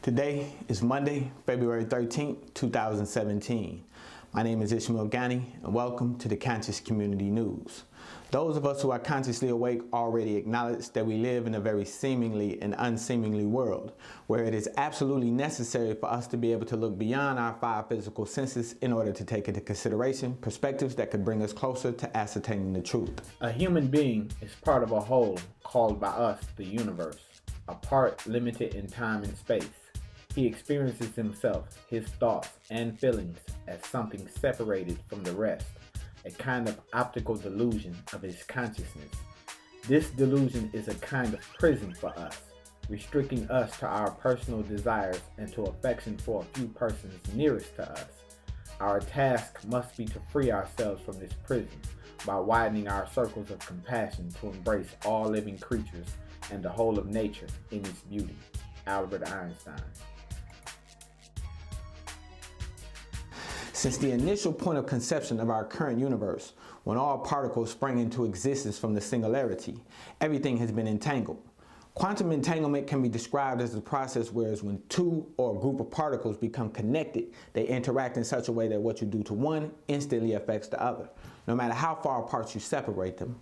Today is Monday, February 13th, 2017. My name is ISHMAEL GHANI, and welcome to the Conscious Community News. Those of us who are consciously awake already acknowledge that we live in a very seemingly and unseemingly world, where it is absolutely necessary for us to be able to look beyond our five physical senses in order to take into consideration perspectives that could bring us closer to ascertaining the truth. A human being is part of a whole called by us the universe, a part limited in time and space. He experiences himself, his thoughts, and feelings as something separated from the rest, a kind of optical delusion of his consciousness. This delusion is a kind of prison for us, restricting us to our personal desires and to affection for a few persons nearest to us. Our task must be to free ourselves from this prison by widening our circles of compassion to embrace all living creatures and the whole of nature in its beauty. Albert Einstein. Since the initial point of conception of our current universe, when all particles sprang into existence from the singularity, everything has been entangled. Quantum entanglement can be described as the process whereas when two or a group of particles become connected, they interact in such a way that what you do to one instantly affects the other, no matter how far apart you separate them.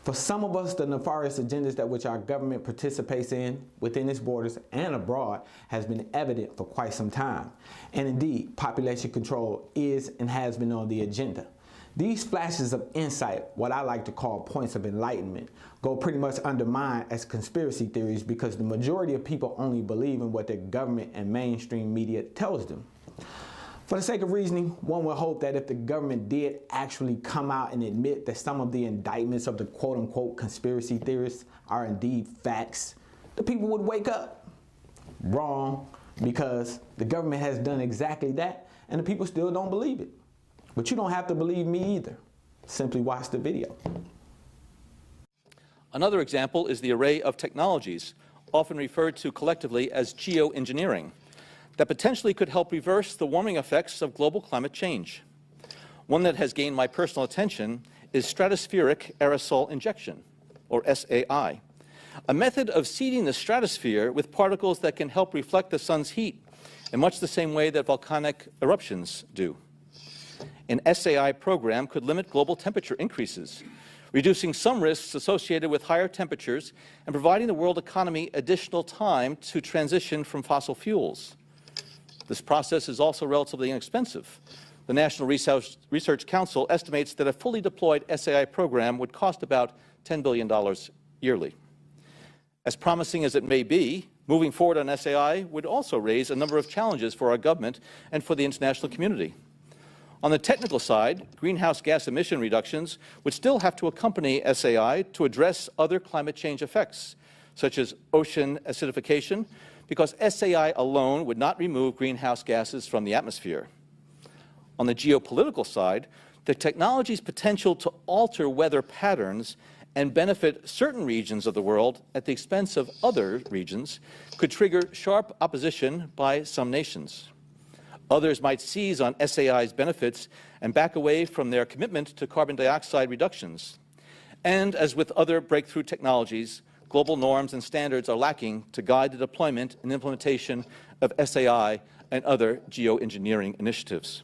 For some of us, the nefarious agendas that which our government participates in within its borders and abroad has been evident for quite some time. And indeed, population control is and has been on the agenda. These flashes of insight, what I like to call points of enlightenment, go pretty much under mine as conspiracy theories because the majority of people only believe in what their government and mainstream media tells them. For the sake of reasoning, one would hope that if the government did actually come out and admit that some of the indictments of the quote-unquote conspiracy theorists are indeed facts, the people would wake up. Wrong, because the government has done exactly that and the people still don't believe it. But you don't have to believe me either. Simply watch the video. Another example is the array of technologies, often referred to collectively as geoengineering, that potentially could help reverse the warming effects of global climate change. One that has gained my personal attention is stratospheric aerosol injection, or SAI, a method of seeding the stratosphere with particles that can help reflect the sun's heat in much the same way that volcanic eruptions do. An SAI program could limit global temperature increases, reducing some risks associated with higher temperatures and providing the world economy additional time to transition from fossil fuels. This process is also relatively inexpensive. The National Research Council estimates that a fully deployed SAI program would cost about $10 billion yearly. As promising as it may be, moving forward on SAI would also raise a number of challenges for our government and for the international community. On the technical side, greenhouse gas emission reductions would still have to accompany SAI to address other climate change effects, such as ocean acidification, because SAI alone would not remove greenhouse gases from the atmosphere. On the geopolitical side, the technology's potential to alter weather patterns and benefit certain regions of the world at the expense of other regions could trigger sharp opposition by some nations. Others might seize on SAI's benefits and back away from their commitment to carbon dioxide reductions. And as with other breakthrough technologies, global norms and standards are lacking to guide the deployment and implementation of SAI and other geoengineering initiatives.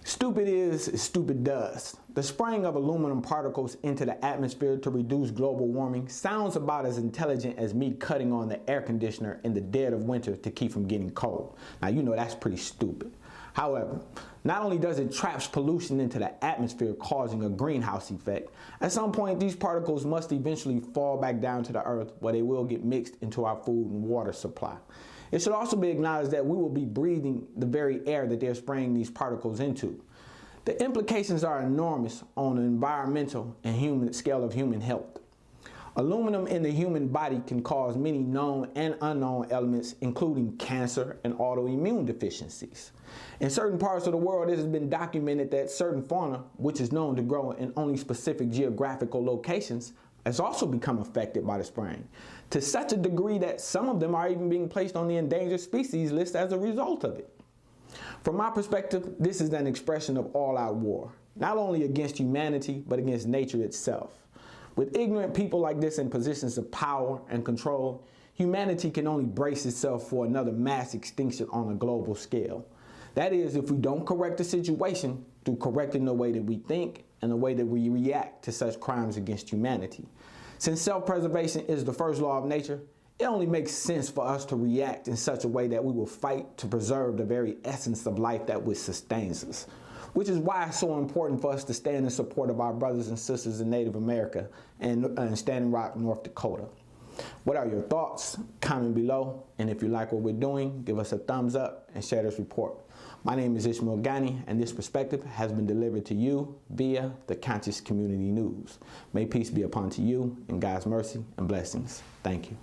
Stupid is, stupid does. The spraying of aluminum particles into the atmosphere to reduce global warming sounds about as intelligent as me cutting on the air conditioner in the dead of winter to keep from getting cold. Now, you know that's pretty stupid. However, not only does it trap pollution into the atmosphere causing a greenhouse effect, at some point these particles must eventually fall back down to the earth where they will get mixed into our food and water supply. It should also be acknowledged that we will be breathing the very air that they're spraying these particles into. The implications are enormous on the environmental and scale of human health. Aluminum in the human body can cause many known and unknown elements, including cancer and autoimmune deficiencies. In certain parts of the world, it has been documented that certain fauna, which is known to grow in only specific geographical locations, has also become affected by the spraying, to such a degree that some of them are even being placed on the endangered species list as a result of it. From my perspective, this is an expression of all-out war, not only against humanity, but against nature itself. With ignorant people like this in positions of power and control, humanity can only brace itself for another mass extinction on a global scale. That is, if we don't correct the situation through correcting the way that we think and the way that we react to such crimes against humanity. Since self-preservation is the first law of nature, it only makes sense for us to react in such a way that we will fight to preserve the very essence of life that which sustains us. Which is why it's so important for us to stand in support of our brothers and sisters in Native America and Standing Rock, North Dakota. What are your thoughts? Comment below. And if you like what we're doing, give us a thumbs up and share this report. My name is ISHMAEL GHANI, and this perspective has been delivered to you via the Conscious Community News. May peace be upon to you and God's mercy and blessings. Thank you.